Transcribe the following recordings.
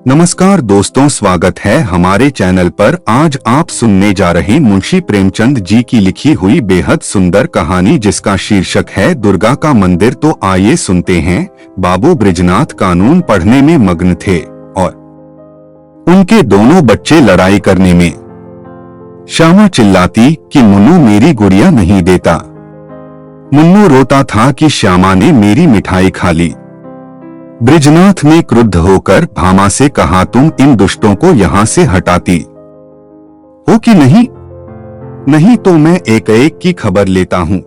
नमस्कार दोस्तों, स्वागत है हमारे चैनल पर। आज आप सुनने जा रहे मुंशी प्रेमचंद जी की लिखी हुई बेहद सुंदर कहानी, जिसका शीर्षक है दुर्गा का मंदिर। तो आइए सुनते हैं। बाबू बृजनाथ कानून पढ़ने में मग्न थे और उनके दोनों बच्चे लड़ाई करने में। श्यामा चिल्लाती कि मुन्नू मेरी गुड़िया नहीं देता। मुन्नू रोता था कि श्यामा ने मेरी मिठाई खा ली। बृजनाथ ने क्रुद्ध होकर भामा से कहा, तुम इन दुष्टों को यहां से हटाती हो कि नहीं? नहीं तो मैं एक एक की खबर लेता हूं।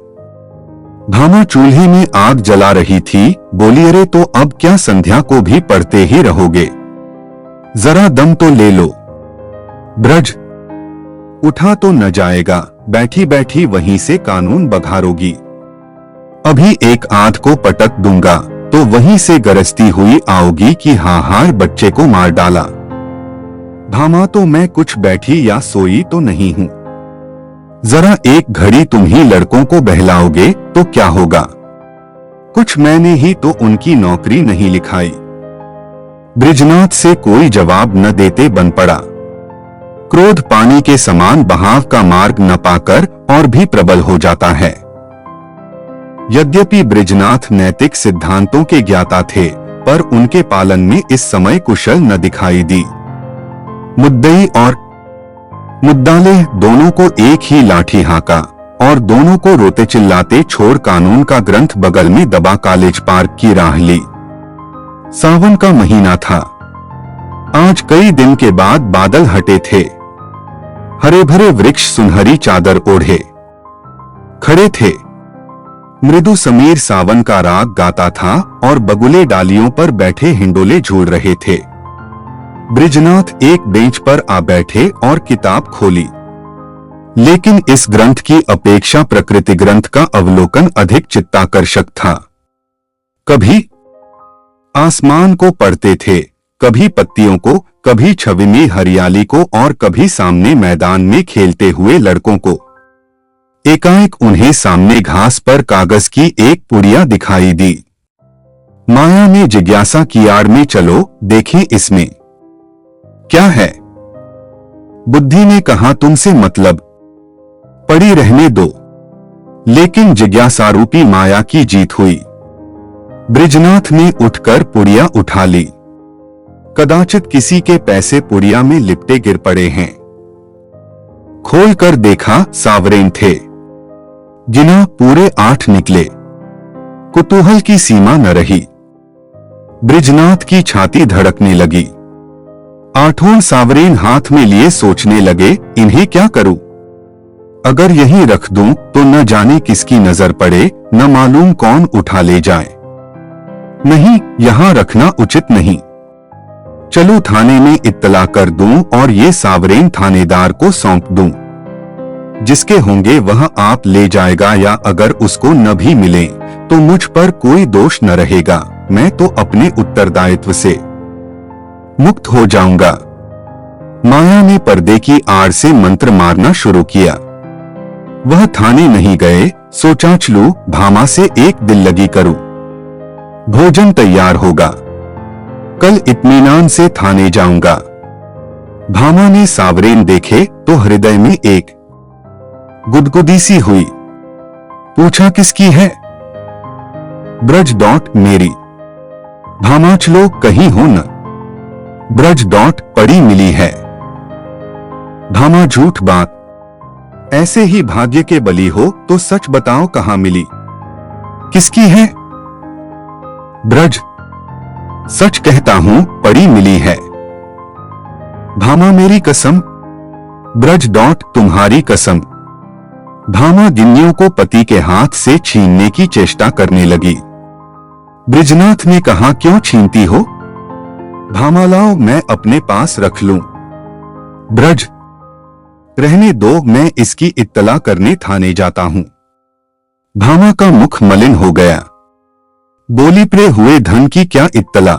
भामा चूल्हे में आग जला रही थी, बोली, अरे तो अब क्या संध्या को भी पढ़ते ही रहोगे? जरा दम तो ले लो। ब्रज उठा तो न जाएगा, बैठी बैठी वहीं से कानून बघारोगी। अभी एक आध को पटक दूंगा तो वहीं से गरजती हुई आओगी कि हाहार बच्चे को मार डाला। भामा, तो मैं कुछ बैठी या सोई तो नहीं हूं। जरा एक घड़ी तुम ही लड़कों को बहलाओगे तो क्या होगा? कुछ मैंने ही तो उनकी नौकरी नहीं लिखाई। बृजनाथ से कोई जवाब न देते बन पड़ा। क्रोध पानी के समान बहाव का मार्ग न पाकर और भी प्रबल हो जाता है। यद्यपि बृजनाथ नैतिक सिद्धांतों के ज्ञाता थे, पर उनके पालन में इस समय कुशल न दिखाई दी। मुद्दई और मुद्दाले दोनों को एक ही लाठी हाका और दोनों को रोते चिल्लाते छोड़ कानून का ग्रंथ बगल में दबा कॉलेज पार्क की राह ली। सावन का महीना था। आज कई दिन के बाद बादल हटे थे। हरे भरे वृक्ष सुनहरी चादर ओढ़े खड़े थे। मृदु समीर सावन का राग गाता था और बगुले डालियों पर बैठे हिंडोले झूल रहे थे। बृजनाथ एक बेंच पर आ बैठे और किताब खोली, लेकिन इस ग्रंथ की अपेक्षा प्रकृति ग्रंथ का अवलोकन अधिक चित्ताकर्षक था। कभी आसमान को पढ़ते थे, कभी पत्तियों को, कभी छवि में हरियाली को और कभी सामने मैदान में खेलते हुए लड़कों को। एकाएक उन्हें सामने घास पर कागज की एक पुड़िया दिखाई दी। माया ने जिज्ञासा की आड़ में, चलो देखें इसमें क्या है। बुद्धि ने कहा, तुमसे मतलब, पड़ी रहने दो। लेकिन जिज्ञासा रूपी माया की जीत हुई। बृजनाथ ने उठकर पुड़िया उठा ली। कदाचित किसी के पैसे पुड़िया में लिपटे गिर पड़े हैं। खोलकर देखा, सावरेन थे। गिना, पूरे 8 निकले। कुतूहल की सीमा न रही। बृजनाथ की छाती धड़कने लगी। 8 सावरेन हाथ में लिए सोचने लगे, इन्हें क्या करूं? अगर यहीं रख दूं तो न जाने किसकी नजर पड़े, न मालूम कौन उठा ले जाए। नहीं, यहां रखना उचित नहीं। चलो थाने में इत्तला कर दूं और ये सावरेन थानेदार को सौंप दूं। जिसके होंगे वह आप ले जाएगा, या अगर उसको न भी मिले तो मुझ पर कोई दोष न रहेगा। मैं तो अपने उत्तरदायित्व से मुक्त हो जाऊंगा। माया ने पर्दे की आड़ से मंत्र मारना शुरू किया। वह थाने नहीं गए। सोचा, चलूं भामा से एक दिल लगी करूं। भोजन तैयार होगा, कल इत्मीनान से थाने जाऊंगा। भामा ने सावरेन देखे तो हृदय में एक गुदगुदी सी हुई। पूछा, किसकी है? ब्रज मेरी। भामा, चलो कहीं हो न। ब्रज पड़ी मिली है। भामा, झूठ बात। ऐसे ही भाग्य के बली हो तो सच बताओ, कहां मिली? किसकी है? ब्रज, सच कहता हूं, पड़ी मिली है। भामा, मेरी कसम। ब्रज तुम्हारी कसम। भामा गिन्नियों को पति के हाथ से छीनने की चेष्टा करने लगी। बृजनाथ ने कहा, क्यों छीनती हो? भामा, लाओ मैं अपने पास रख लूं। ब्रज, रहने दो, मैं इसकी इत्तला करने थाने जाता हूं। भामा का मुख मलिन हो गया। बोली, प्रे हुए धन की क्या इत्तला?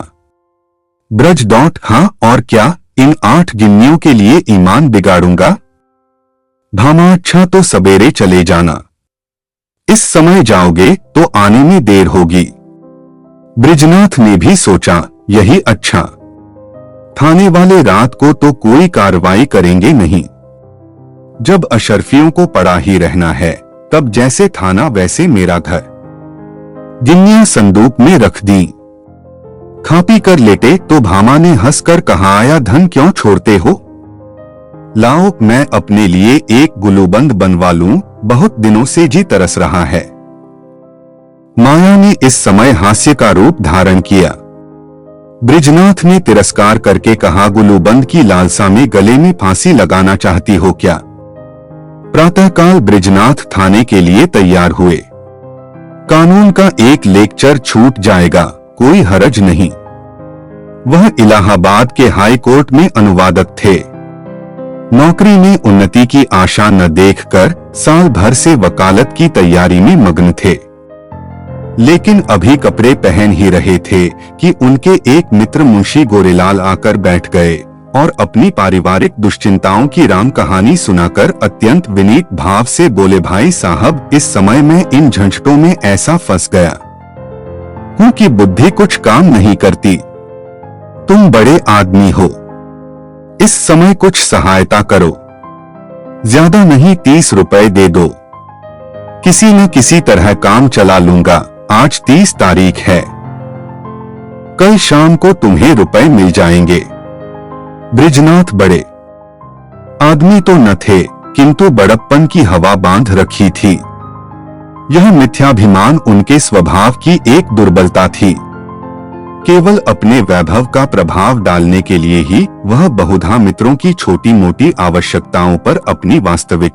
ब्रज हाँ, और क्या, इन 8 गिन्नियों के लिए ईमान बिगाड़ूंगा? भामा, अच्छा तो सवेरे चले जाना। इस समय जाओगे तो आने में देर होगी। बृजनाथ ने भी सोचा, यही अच्छा। थाने वाले रात को तो कोई कार्रवाई करेंगे नहीं। जब अशरफियों को पड़ा ही रहना है, तब जैसे थाना वैसे मेरा घर। गिन्नियां संदूक में रख दी। खा पी कर लेटे तो भामा ने हंसकर कहा, आया धन क्यों छोड़ते हो? लाओ मैं अपने लिए एक गुलूबंद बनवा लूं, बहुत दिनों से जी तरस रहा है। माया ने इस समय हास्य का रूप धारण किया। बृजनाथ ने तिरस्कार करके कहा, गुलूबंद की लालसा में गले में फांसी लगाना चाहती हो क्या? प्रातःकाल बृजनाथ थाने के लिए तैयार हुए। कानून का एक लेक्चर छूट जाएगा, कोई हरज नहीं। वह इलाहाबाद के हाई कोर्ट में अनुवादक थे। नौकरी में उन्नति की आशा न देखकर साल भर से वकालत की तैयारी में मग्न थे। लेकिन अभी कपड़े पहन ही रहे थे कि उनके एक मित्र मुंशी गोरेलाल आकर बैठ गए और अपनी पारिवारिक दुश्चिंताओं की राम कहानी सुनाकर अत्यंत विनीत भाव से बोले, भाई साहब, इस समय मैं इन झंझटों में ऐसा फंस गया हूं कि बुद्धि कुछ काम नहीं करती। तुम बड़े आदमी हो, इस समय कुछ सहायता करो। ज्यादा नहीं 30 रुपए दे दो, किसी न किसी तरह काम चला लूंगा। आज 30 तारीख है, कल शाम को तुम्हें रुपए मिल जाएंगे। बृजनाथ बड़े आदमी तो न थे, किंतु बड़प्पन की हवा बांध रखी थी। यह मिथ्याभिमान उनके स्वभाव की एक दुर्बलता थी। केवल अपने वैभव का प्रभाव डालने के लिए ही वह बहुधा मित्रों की छोटी मोटी आवश्यकताओं पर अपनी वास्तविक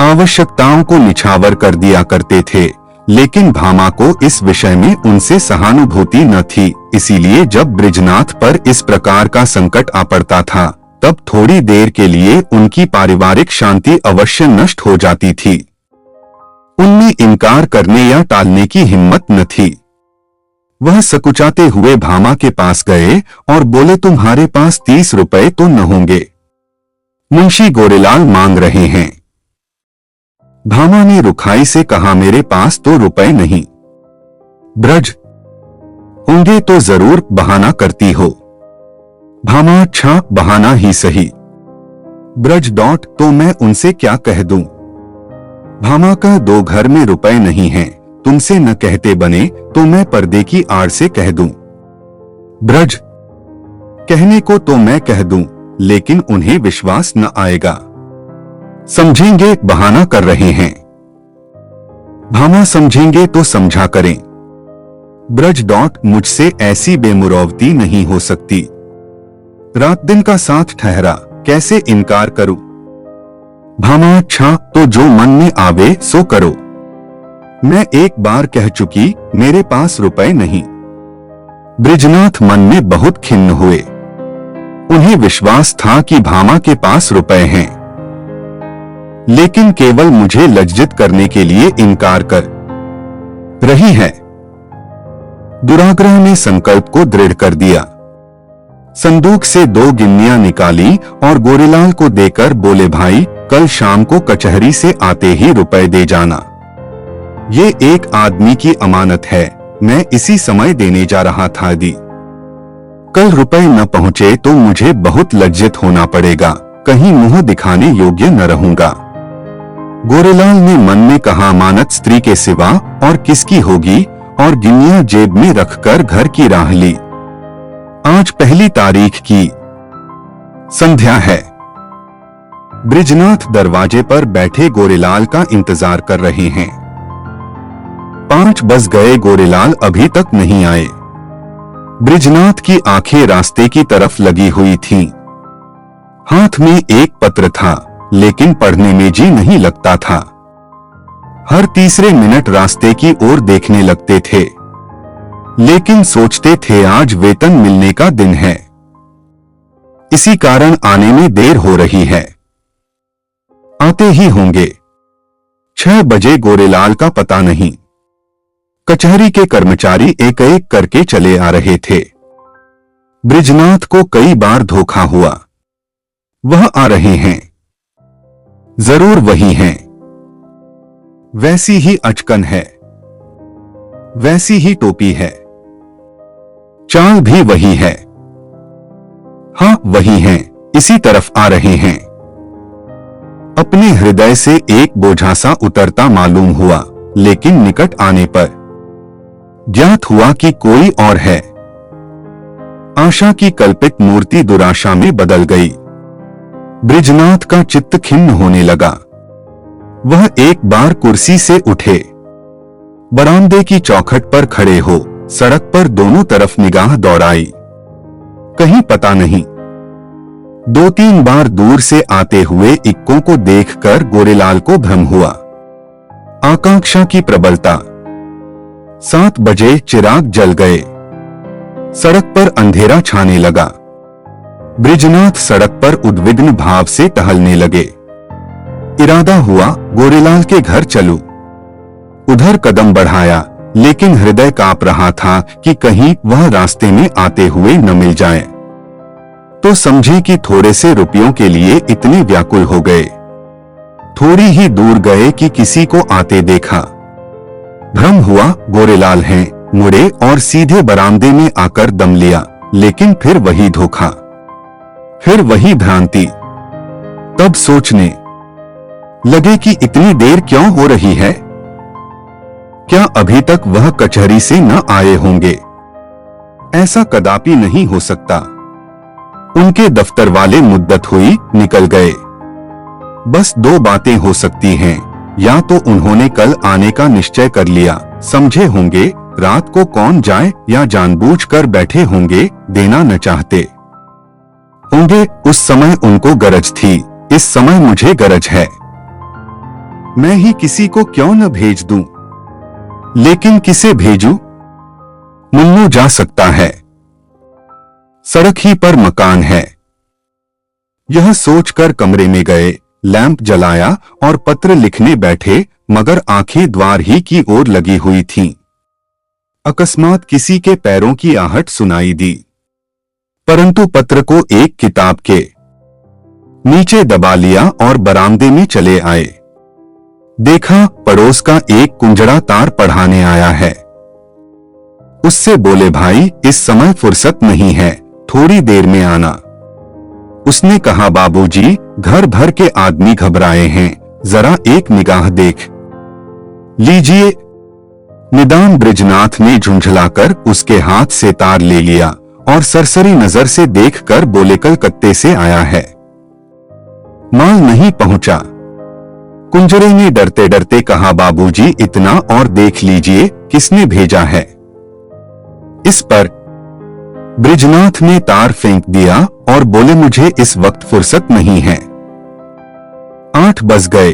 आवश्यकताओं को निछावर कर दिया करते थे। लेकिन भामा को इस विषय में उनसे सहानुभूति न थी। इसीलिए जब बृजनाथ पर इस प्रकार का संकट आ पड़ता था, तब थोड़ी देर के लिए उनकी पारिवारिक शांति अवश्य नष्ट हो जाती थी। उनमें इनकार करने या टालने की हिम्मत न थी। वह सकुचाते हुए भामा के पास गए और बोले, तुम्हारे पास 30 रुपए तो न होंगे? मुंशी गोरेलाल मांग रहे हैं। भामा ने रुखाई से कहा, मेरे पास तो रुपए नहीं। ब्रज, होंगे तो जरूर बहाना करती हो। भामा, अच्छा बहाना ही सही। ब्रज, तो मैं उनसे क्या कह दूं? भामा का 2 घर में रुपए नहीं हैं, तुमसे न कहते बने तो मैं पर्दे की आड़ से कह दूं। ब्रज, कहने को तो मैं कह दूं, लेकिन उन्हें विश्वास न आएगा, समझेंगे बहाना कर रहे हैं। भामा, समझेंगे तो समझा करें। ब्रज, मुझसे ऐसी बेमुरौवती नहीं हो सकती। रात दिन का साथ ठहरा, कैसे इनकार करूं? भामा, अच्छा तो जो मन में आवे सो करो। मैं एक बार कह चुकी, मेरे पास रुपए नहीं। बृजनाथ मन में बहुत खिन्न हुए। उन्हें विश्वास था कि भामा के पास रुपए हैं, लेकिन केवल मुझे लज्जित करने के लिए इनकार कर रही है। दुराग्रह ने संकल्प को दृढ़ कर दिया। संदूक से 2 गिन्नियां निकाली और गोरेलाल को देकर बोले, भाई कल शाम को कचहरी से आते ही रुपए दे जाना। ये एक आदमी की अमानत है, मैं इसी समय देने जा रहा था। दी कल रुपए न पहुंचे तो मुझे बहुत लज्जित होना पड़ेगा, कहीं मुंह दिखाने योग्य न रहूंगा। गोरेलाल ने मन में कहा, अमानत स्त्री के सिवा और किसकी होगी, और गिन्नियां जेब में रखकर घर की राह ली। आज 1 तारीख की संध्या है। बृजनाथ दरवाजे पर बैठे गोरेलाल का इंतजार कर रहे हैं। 5 बज गए, गोरेलाल अभी तक नहीं आए। बृजनाथ की आंखें रास्ते की तरफ लगी हुई थीं। हाथ में एक पत्र था, लेकिन पढ़ने में जी नहीं लगता था। हर तीसरे मिनट रास्ते की ओर देखने लगते थे, लेकिन सोचते थे आज वेतन मिलने का दिन है, इसी कारण आने में देर हो रही है। आते ही होंगे। 6 बजे गोरेलाल का पता नहीं। कचहरी के कर्मचारी एक एक करके चले आ रहे थे। बृजनाथ को कई बार धोखा हुआ। वह आ रहे हैं, जरूर वही हैं। वैसी ही अचकन है, वैसी ही टोपी है, चाल भी वही है। वही हैं, इसी तरफ आ रहे हैं। अपने हृदय से एक बोझा सा उतरता मालूम हुआ, लेकिन निकट आने पर ज्ञात हुआ कि कोई और है। आशा की कल्पित मूर्ति दुराशा में बदल गई। बृजनाथ का चित्त खिन्न होने लगा। वह एक बार कुर्सी से उठे, बरामदे की चौखट पर खड़े हो सड़क पर दोनों तरफ निगाह दौड़ाई। कहीं पता नहीं। 2-3 बार दूर से आते हुए इक्कों को देखकर गोरेलाल को भ्रम हुआ। आकांक्षा की प्रबलता। 7 बजे चिराग जल गए। सड़क पर अंधेरा छाने लगा। बृजनाथ सड़क पर उद्विग्न भाव से टहलने लगे। इरादा हुआ गोरेलाल के घर चलूं। उधर कदम बढ़ाया, लेकिन हृदय कांप रहा था कि कहीं वह रास्ते में आते हुए न मिल जाए। तो समझे कि थोड़े से रुपयों के लिए इतने व्याकुल हो गए। थोड़ी ही दूर गए कि किसी को आते देखा। भ्रम हुआ गोरेलाल हैं, मुड़े और सीधे बरामदे में आकर दम लिया, लेकिन फिर वही धोखा, फिर वही भ्रांति। तब सोचने लगे कि इतनी देर क्यों हो रही है? क्या अभी तक वह कचहरी से न आए होंगे? ऐसा कदापि नहीं हो सकता। उनके दफ्तर वाले मुद्दत हुई निकल गए। बस 2 बातें हो सकती हैं, या तो उन्होंने कल आने का निश्चय कर लिया, समझे होंगे रात को कौन जाए, या जानबूझकर बैठे होंगे, देना न चाहते होंगे। उस समय उनको गरज थी, इस समय मुझे गरज है। मैं ही किसी को क्यों न भेज दूं? लेकिन किसे भेजूं? मुन्नू जा सकता है, सड़क ही पर मकान है। यह सोचकर कमरे में गए, लैंप जलाया और पत्र लिखने बैठे, मगर आंखें द्वार ही की ओर लगी हुई थीं। अकस्मात किसी के पैरों की आहट सुनाई दी, परंतु पत्र को एक किताब के नीचे दबा लिया और बरामदे में चले आए। देखा पड़ोस का एक कुंजड़ा तार पढ़ाने आया है। उससे बोले, भाई इस समय फुर्सत नहीं है, थोड़ी देर में आना। उसने कहा, बाबूजी घर भर के आदमी घबराए हैं, जरा एक निगाह देख लीजिए। निदान बृजनाथ ने झुंझलाकर उसके हाथ से तार ले लिया और सरसरी नजर से देखकर बोले, कलकत्ते से आया है, माल नहीं पहुंचा। कुंजरे ने डरते डरते कहा, बाबूजी इतना और देख लीजिए किसने भेजा है। इस पर बृजनाथ ने तार फेंक दिया और बोले, मुझे इस वक्त फुर्सत नहीं है। 8 बज गए।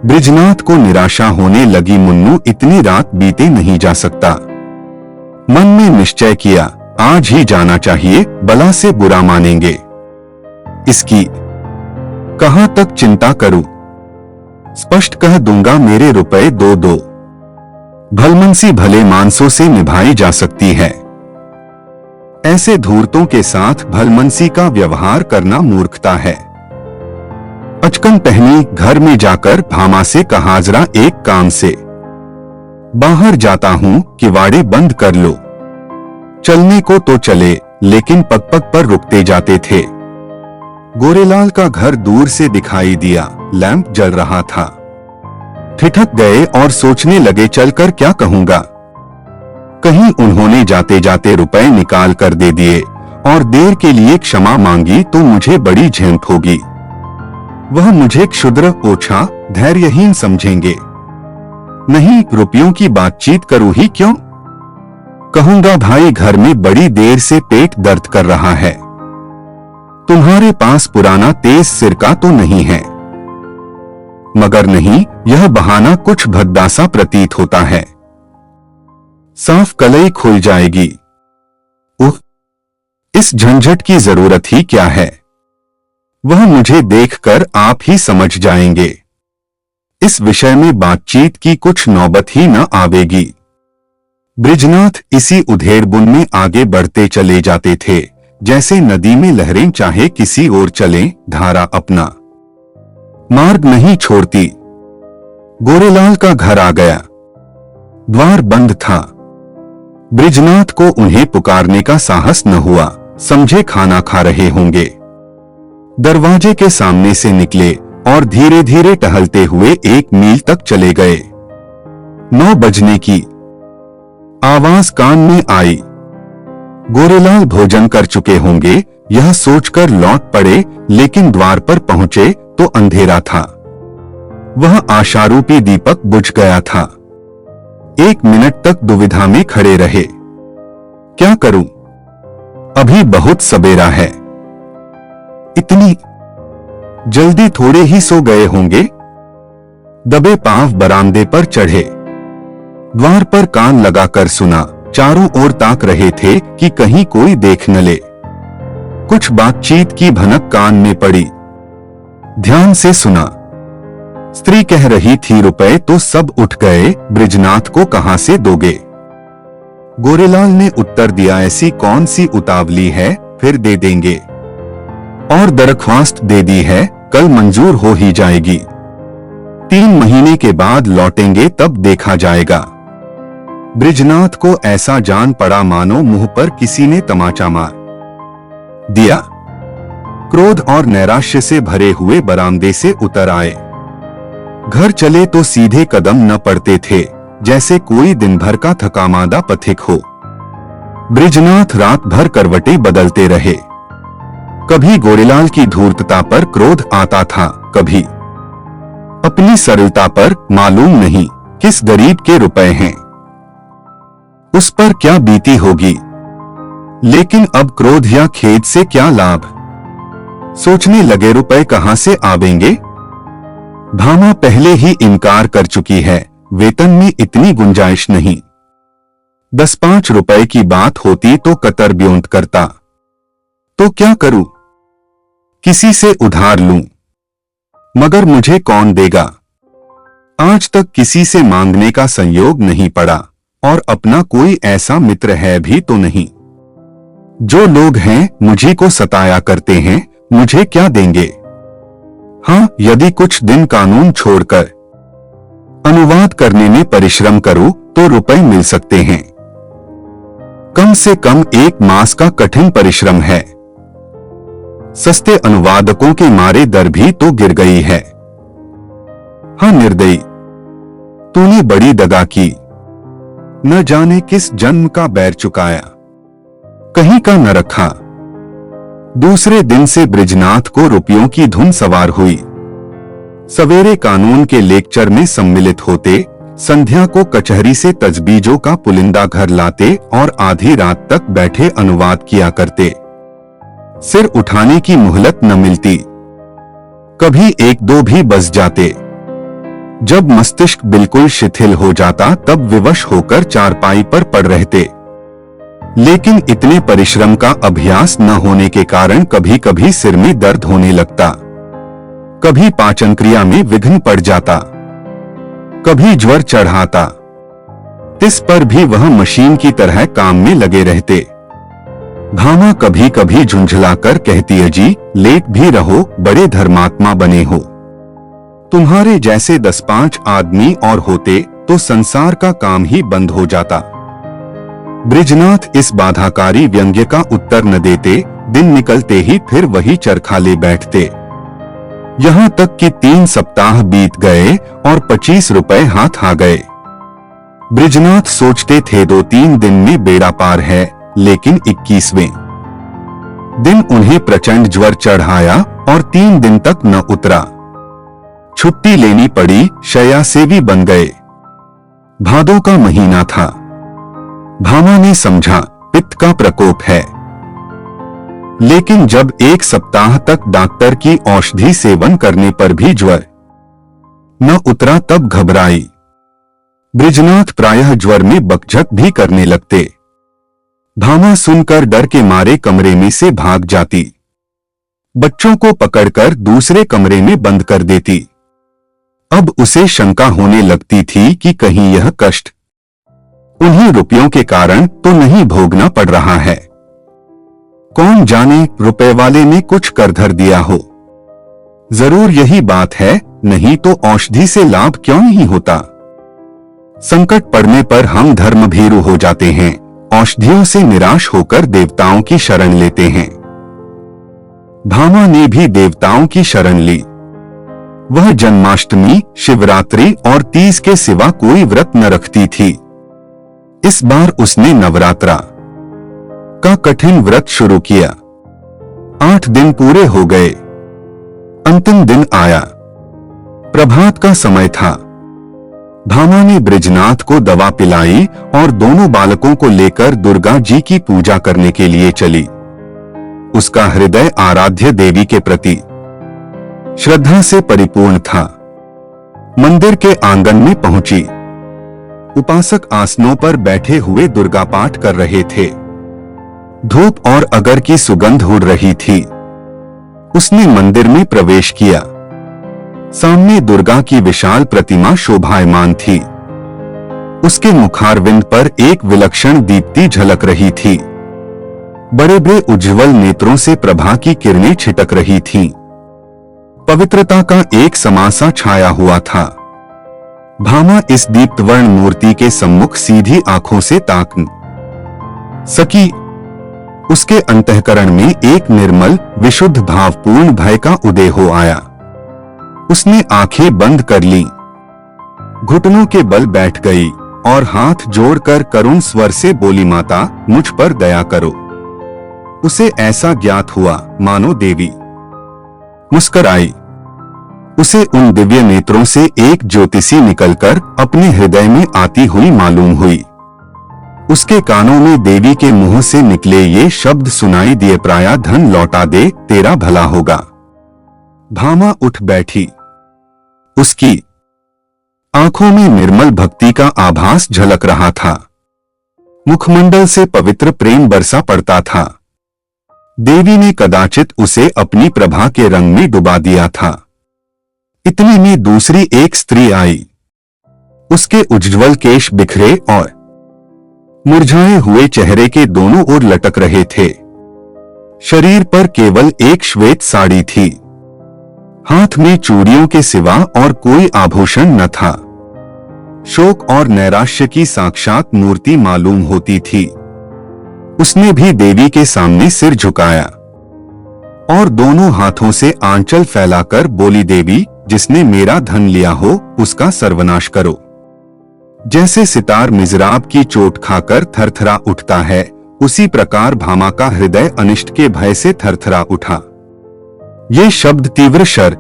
बृजनाथ को निराशा होने लगी। मुन्नू इतनी रात बीते नहीं जा सकता। मन में निश्चय किया, आज ही जाना चाहिए, बला से बुरा मानेंगे। इसकी कहां तक चिंता करूं? स्पष्ट कह दूंगा, मेरे रुपए 2-2 भलमनसी भले मानसों से निभाई जा सकती है। ऐसे धूर्तों के साथ भलमनसी का व्यवहार करना मूर्खता है। अचकन पहनी घर में जाकर भामा से कहा, जरा एक काम से बाहर जाता हूं, किवाड़े बंद कर लो। चलने को तो चले, लेकिन पग पग पर रुकते जाते थे। गोरेलाल का घर दूर से दिखाई दिया, लैंप जल रहा था। ठिठक गए और सोचने लगे, चलकर क्या कहूंगा। कहीं उन्होंने जाते जाते रुपए निकाल कर दे दिए और देर के लिए क्षमा मांगी तो मुझे बड़ी झेंप होगी। वह मुझे क्षुद्र, ओछा, धैर्यहीन समझेंगे। नहीं, रुपयों की बातचीत करूं ही क्यों? कहूंगा, भाई घर में बड़ी देर से पेट दर्द कर रहा है, तुम्हारे पास पुराना तेज सिरका तो नहीं है? मगर नहीं, यह बहाना कुछ भद्दा सा प्रतीत होता है। साफ कलई खुल जाएगी। इस झंझट की जरूरत ही क्या है? वह मुझे देखकर आप ही समझ जाएंगे। इस विषय में बातचीत की कुछ नौबत ही न आवेगी। बृजनाथ इसी उधेड़बुन में आगे बढ़ते चले जाते थे, जैसे नदी में लहरें चाहे किसी ओर चलें, धारा अपना मार्ग नहीं छोड़ती। गोरेलाल का घर आ गया। द्वार बंद था। बृजनाथ को उन्हें पुकारने का साहस न हुआ। समझे खाना खा रहे होंगे। दरवाजे के सामने से निकले और धीरे धीरे टहलते हुए 1 मील तक चले गए। 9 बजने की आवाज कान में आई। गोरेलाल भोजन कर चुके होंगे यह सोचकर लौट पड़े, लेकिन द्वार पर पहुंचे तो अंधेरा था। वह आशारूपी दीपक बुझ गया था। 1 मिनट तक दुविधा में खड़े रहे। क्या करूं? अभी बहुत सवेरा है। इतनी जल्दी थोड़े ही सो गए होंगे। दबे पांव बरामदे पर चढ़े। द्वार पर कान लगाकर सुना। चारों ओर ताक रहे थे कि कहीं कोई देख न ले। कुछ बातचीत की भनक कान में पड़ी। ध्यान से सुना। स्त्री कह रही थी, रुपए तो सब उठ गए, बृजनाथ को कहां से दोगे? गोरेलाल ने उत्तर दिया, ऐसी कौन सी उतावली है, फिर दे देंगे। और दरख्वास्त दे दी है, कल मंजूर हो ही जाएगी। 3 महीने के बाद लौटेंगे, तब देखा जाएगा। बृजनाथ को ऐसा जान पड़ा मानो मुंह पर किसी ने तमाचा मार दिया। क्रोध और नैराश्य से भरे हुए बरामदे से उतर आए। घर चले तो सीधे कदम न पड़ते थे, जैसे कोई दिन भर का थकामादा पथिक हो। बृजनाथ रात भर करवटें बदलते रहे। कभी गोरेलाल की धूर्तता पर क्रोध आता था, कभी अपनी सरलता पर। मालूम नहीं किस गरीब के रुपए हैं, उस पर क्या बीती होगी। लेकिन अब क्रोध या खेद से क्या लाभ? सोचने लगे, रुपए कहां से आवेंगे? भामा पहले ही इनकार कर चुकी है, वेतन में इतनी गुंजाइश नहीं। 10-5 रुपए की बात होती तो कतर ब्योंत करता। तो क्या करूं? किसी से उधार लूं, मगर मुझे कौन देगा? आज तक किसी से मांगने का संयोग नहीं पड़ा, और अपना कोई ऐसा मित्र है भी तो नहीं। जो लोग हैं मुझे को सताया करते हैं, मुझे क्या देंगे? हाँ, यदि कुछ दिन कानून छोड़कर अनुवाद करने में परिश्रम करूं तो रुपए मिल सकते हैं। कम से कम 1 मास का कठिन परिश्रम है। सस्ते अनुवादकों के मारे दर भी तो गिर गई है। हाँ निर्दयी, तूने बड़ी दगा की। न जाने किस जन्म का बैर चुकाया, कहीं का न रखा। दूसरे दिन से बृजनाथ को रुपयों की धुन सवार हुई। सवेरे कानून के लेक्चर में सम्मिलित होते, संध्या को कचहरी से तजबीजों का पुलिंदा घर लाते और आधी रात तक बैठे अनुवाद किया करते। सिर उठाने की मोहलत न मिलती, कभी 1-2 भी बज जाते। जब मस्तिष्क बिल्कुल शिथिल हो जाता तब विवश होकर चारपाई पर पड़ रहते। लेकिन इतने परिश्रम का अभ्यास न होने के कारण कभी कभी सिर में दर्द होने लगता, कभी पाचन क्रिया में विघ्न पड़ जाता, कभी ज्वर चढ़ाता। इस पर भी वह मशीन की तरह काम में लगे रहते। भामा कभी कभी झुंझलाकर कहती, अजी लेट भी रहो, बड़े धर्मात्मा बने हो। तुम्हारे जैसे 10-5 आदमी और होते तो संसार का काम ही बंद हो जाता। बृजनाथ इस बाधाकारी व्यंग्य का उत्तर न देते। दिन निकलते ही फिर वही चरखा ले बैठते। यहाँ तक कि 3 सप्ताह बीत गए और 25 रुपए हाथ आ गए। बृजनाथ सोचते थे 2-3 दिन में बेड़ा पार है, लेकिन 21वें दिन उन्हें प्रचंड ज्वर चढ़ाया और 3 दिन तक न उतरा। छुट्टी लेनी पड़ी, शय्यासेवी बन गए। भादों का महीना था। भामा ने समझा पित्त का प्रकोप है। लेकिन जब 1 सप्ताह तक डॉक्टर की औषधि सेवन करने पर भी ज्वर न उतरा तब घबराई। बृजनाथ प्रायः ज्वर में बकझक भी करने लगते। भामा सुनकर डर के मारे कमरे में से भाग जाती, बच्चों को पकड़कर दूसरे कमरे में बंद कर देती। अब उसे शंका होने लगती थी कि कहीं यह कष्ट उन्हीं रुपयों के कारण तो नहीं भोगना पड़ रहा है। कौन जाने रुपए वाले ने कुछ कर धर दिया हो। जरूर यही बात है, नहीं तो औषधि से लाभ क्यों नहीं होता। संकट पड़ने पर हम धर्मभीरु हो जाते हैं औषधियों से निराश होकर देवताओं की शरण लेते हैं। भामा ने भी देवताओं की शरण ली। वह जन्माष्टमी, शिवरात्रि और तीज के सिवा कोई व्रत न रखती थी। इस बार उसने नवरात्रा का कठिन व्रत शुरू किया। 8 दिन पूरे हो गए। अंतिम दिन आया। प्रभात का समय था। भामा ने बृजनाथ को दवा पिलाई और दोनों बालकों को लेकर दुर्गा जी की पूजा करने के लिए चली। उसका हृदय आराध्य देवी के प्रति श्रद्धा से परिपूर्ण था। मंदिर के आंगन में पहुंची। उपासक आसनों पर बैठे हुए दुर्गा पाठ कर रहे थे। धूप और अगर की सुगंध उड़ रही थी। उसने मंदिर में प्रवेश किया। सामने दुर्गा की विशाल प्रतिमा शोभायमान थी। उसके मुखारविंद पर एक विलक्षण दीप्ति झलक रही थी। बड़े बड़े उज्ज्वल नेत्रों से प्रभा की किरणें छिटक रही थीं। पवित्रता का एक समासा छाया हुआ था। भामा इस दीप्तवर्ण मूर्ति के सम्मुख सीधी आंखों से ताक सकी। उसके अंतःकरण में एक निर्मल, विशुद्ध भावपूर्ण भय का उदय हो आया। उसने आंखें बंद कर ली, घुटनों के बल बैठ गई और हाथ जोड़कर करुण स्वर से बोली, माता मुझ पर दया करो। उसे ऐसा ज्ञात हुआ मानो देवी मुस्कुराई। उसे उन दिव्य नेत्रों से एक ज्योतिषी निकलकर अपने हृदय में आती हुई मालूम हुई। उसके कानों में देवी के मुंह से निकले ये शब्द सुनाई दिए, प्राया धन लौटा दे, तेरा भला होगा। भामा उठ बैठी। उसकी आंखों में निर्मल भक्ति का आभास झलक रहा था। मुखमंडल से पवित्र प्रेम बरसा पड़ता था। देवी ने कदाचित उसे अपनी प्रभा के रंग में डुबा दिया था। इतने में दूसरी एक स्त्री आई। उसके उज्ज्वल केश बिखरे और मुरझाए हुए चेहरे के दोनों ओर लटक रहे थे। शरीर पर केवल एक श्वेत साड़ी थी। हाथ में चूड़ियों के सिवा और कोई आभूषण न था। शोक और नैराश्य की साक्षात मूर्ति मालूम होती थी। उसने भी देवी के सामने सिर झुकाया और दोनों हाथों से आंचल फैलाकर बोली, देवी जिसने मेरा धन लिया हो उसका सर्वनाश करो। जैसे सितार मिज़राब की चोट खाकर थरथरा उठता है, उसी प्रकार भामा का हृदय अनिष्ट के भय से थरथरा उठा। ये शब्द तीव्र शर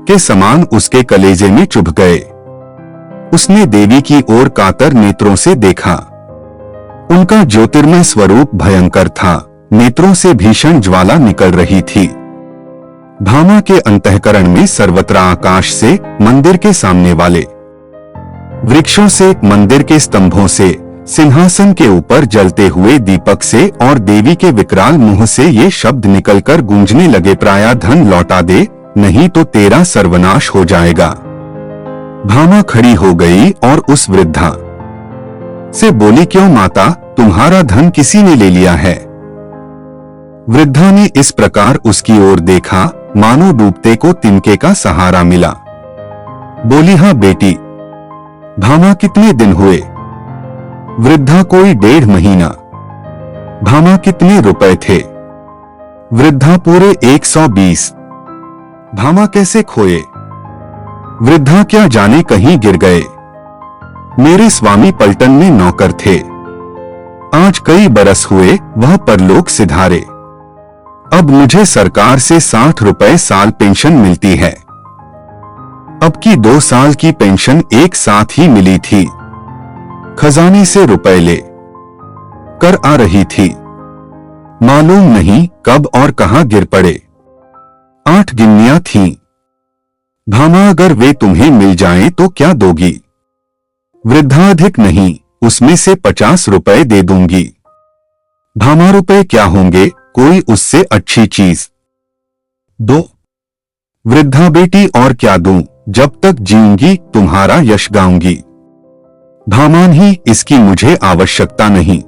के समान उसके कलेजे में चुभ गए। उसने देवी की ओर कातर नेत्रों से देखा। उनका ज्योतिर्मय स्वरूप भयंकर था। नेत्रों से भीषण ज्वाला निकल रही थी। भामा के अंतःकरण में सर्वत्र आकाश से, मंदिर के सामने वाले वृक्षों से, मंदिर के स्तंभों से, सिंहासन के ऊपर जलते हुए दीपक से और देवी के विकराल मुंह से ये शब्द निकलकर गूंजने लगे, प्राया धन लौटा दे, नहीं तो तेरा सर्वनाश हो जाएगा। भामा खड़ी हो गई और उस वृद्धा से बोली, क्यों माता, तुम्हारा धन किसी ने ले लिया है? वृद्धा ने इस प्रकार उसकी ओर देखा मानो डूबते को तिनके का सहारा मिला। बोली, हाँ बेटी। भामा, कितने दिन हुए? वृद्धा, कोई 1.5 महीना। भामा, कितने रुपए थे? वृद्धा, पूरे 120। भामा, कैसे खोए? वृद्धा, क्या जाने कहीं गिर गए। मेरे स्वामी पलटन में नौकर थे। आज कई बरस हुए वह परलोक सिधारे। अब मुझे सरकार से 60 रुपए साल पेंशन मिलती है। अब की 2 साल की पेंशन एक साथ ही मिली थी। खजाने से रुपए ले कर आ रही थी। मालूम नहीं कब और कहां गिर पड़े। 8 गिन्नियां थीं। भामा, अगर वे तुम्हें मिल जाएं तो क्या दोगी? वृद्धा, अधिक नहीं, उसमें से 50 रुपए दे दूंगी। भामा, रुपए क्या होंगे, कोई उससे अच्छी चीज दो। वृद्धा, बेटी और क्या दूं, जब तक जीऊंगी तुम्हारा यश गाऊंगी। भामा, ही इसकी मुझे आवश्यकता नहीं।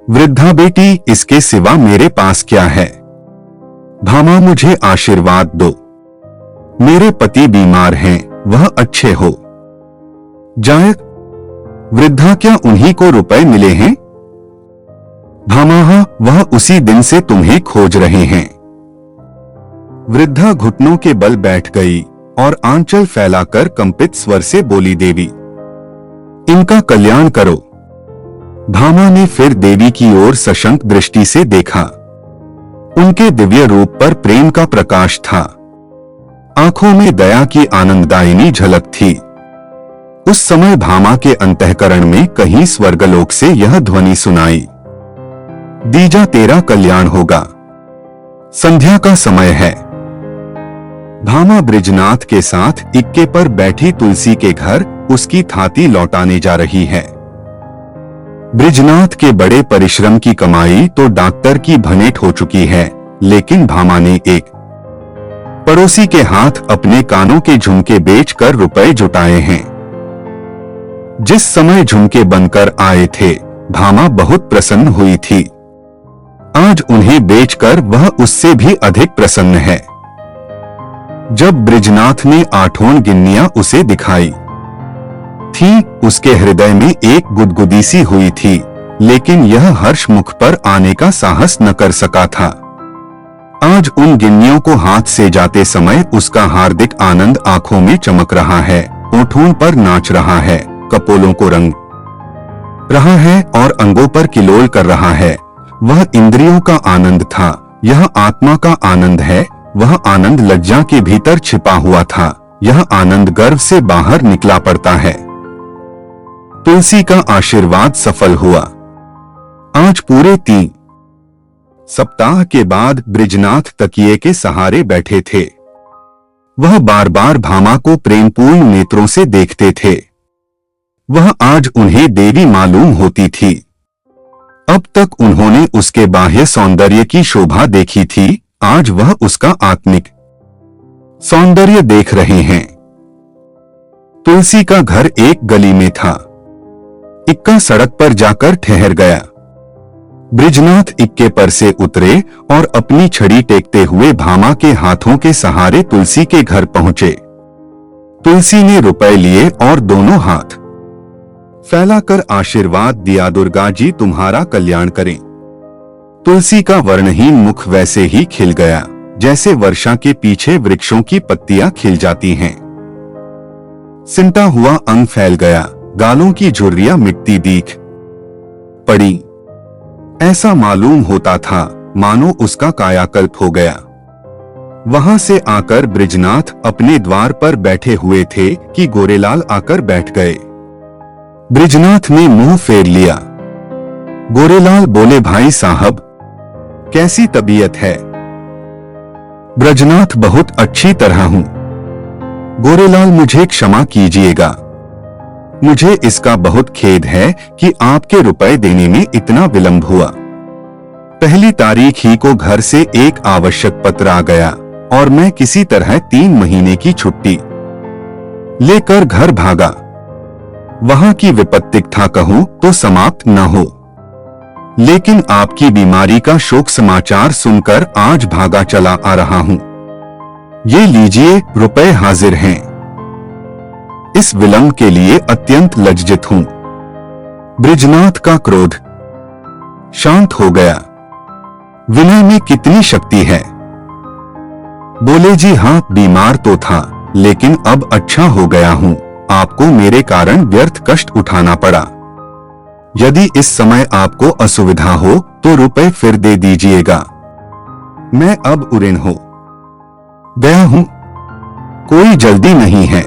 वृद्धा, बेटी इसके सिवा मेरे पास क्या है? भामा, मुझे आशीर्वाद दो। मेरे पति बीमार हैं, वह अच्छे हो जाए। वृद्धा, क्या उन्हीं को रुपए मिले हैं? भामा, वह उसी दिन से तुम्हें खोज रहे हैं। वृद्धा घुटनों के बल बैठ गई और आंचल फैलाकर कंपित स्वर से बोली, देवी, इनका कल्याण करो। भामा ने फिर देवी की ओर सशंक दृष्टि से देखा। उनके दिव्य रूप पर प्रेम का प्रकाश था। आंखों में दया की आनंददायिनी झलक थी। उस समय भामा के अंतःकरण में कहीं स्वर्गलोक से यह ध्वनि सुनाई, दीजा तेरा कल्याण होगा, संध्या का समय है। भामा बृजनाथ के साथ इक्के पर बैठी तुलसी के घर उसकी थाती लौटाने जा रही है। बृजनाथ के बड़े परिश्रम की कमाई तो डॉक्टर की भनेंट हो चुकी है, लेकिन भामा ने एक पड़ोसी के हाथ अपने कानों के झुमके बेचकर रुपए जुटाए हैं। जिस समय झुमके बनकर आए थे, भामा बहुत प्रसन्न हुई थी। आज उन्हें बेचकर वह उससे भी अधिक प्रसन्न है। जब बृजनाथ ने 8 गिन्नियां उसे दिखाई थी, उसके हृदय में एक गुदगुदी सी हुई थी, लेकिन यह हर्ष मुख पर आने का साहस न कर सका था। आज उन गिन्नियों को हाथ से जाते समय उसका हार्दिक आनंद आंखों में चमक रहा है, होठों पर नाच रहा है, कपोलों को रंग रहा है और अंगों पर किलोल कर रहा है। वह इंद्रियों का आनंद था, यह आत्मा का आनंद है। वह आनंद लज्जा के भीतर छिपा हुआ था, यह आनंद गर्व से बाहर निकला पड़ता है। तुलसी का आशीर्वाद सफल हुआ। आज पूरे 3 सप्ताह के बाद बृजनाथ तकिए के सहारे बैठे थे। वह बार बार भामा को प्रेमपूर्ण नेत्रों से देखते थे। वह आज उन्हें देवी मालूम होती थी। अब तक उन्होंने उसके बाह्य सौंदर्य की शोभा देखी थी, आज वह उसका आत्मिक सौंदर्य देख रहे हैं। तुलसी का घर एक गली में था। इक्का सड़क पर जाकर ठहर गया। बृजनाथ इक्के पर से उतरे और अपनी छड़ी टेकते हुए भामा के हाथों के सहारे तुलसी के घर पहुंचे। तुलसी ने रुपए लिए और दोनों हाथ फैलाकर आशीर्वाद दिया, दुर्गा जी तुम्हारा कल्याण करें। तुलसी का वर्णहीन मुख वैसे ही खिल गया जैसे वर्षा के पीछे वृक्षों की पत्तियां खिल जाती हैं। सिमटा हुआ अंग फैल गया, गालों की झुर्रियां मिटती दिख पड़ी। ऐसा मालूम होता था मानो उसका कायाकल्प हो गया। वहां से आकर बृजनाथ अपने द्वार पर बैठे हुए थे कि गोरेलाल आकर बैठ गए। बृजनाथ ने मुंह फेर लिया। गोरेलाल बोले, भाई साहब कैसी तबीयत है? बृजनाथ, बहुत अच्छी तरह हूं। गोरेलाल, मुझे क्षमा कीजिएगा, मुझे इसका बहुत खेद है कि आपके रुपए देने में इतना विलंब हुआ। पहली तारीख ही को घर से एक आवश्यक पत्र आ गया और मैं किसी तरह 3 महीने की छुट्टी लेकर घर भागा। वहां की विपत्तिकथा कहूं तो समाप्त न हो, लेकिन आपकी बीमारी का शोक समाचार सुनकर आज भागा चला आ रहा हूं। ये लीजिए, रुपए हाजिर हैं। इस विलंब के लिए अत्यंत लज्जित हूं। बृजनाथ का क्रोध शांत हो गया। विनय में कितनी शक्ति है। बोले, जी हाँ, बीमार तो था, लेकिन अब अच्छा हो गया हूं। आपको मेरे कारण व्यर्थ कष्ट उठाना पड़ा। यदि इस समय आपको असुविधा हो तो रुपए फिर दे दीजिएगा। मैं अब उऋण हो गया हूं, कोई जल्दी नहीं है।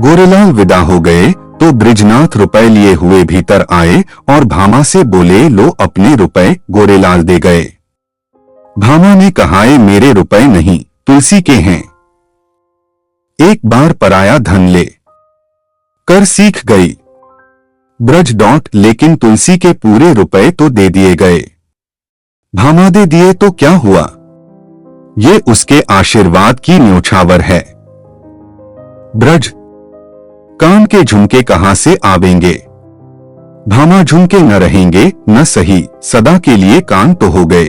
गोरेलाल विदा हो गए तो बृजनाथ रुपए लिए हुए भीतर आए और भामा से बोले, लो अपने रुपए। गोरेलाल दे गए। भामा ने कहा, मेरे रुपए नहीं, तुलसी के हैं। एक बार पराया धन ले कर सीख गई। ब्रज डॉट, लेकिन तुलसी के पूरे रुपए तो दे दिए गए। भामा दे दिए तो क्या हुआ, ये उसके आशीर्वाद की न्योछावर है। ब्रज, कान के झुमके कहां से आवेंगे? भामा, झुमके न रहेंगे न सही, सदा के लिए कान तो हो गए।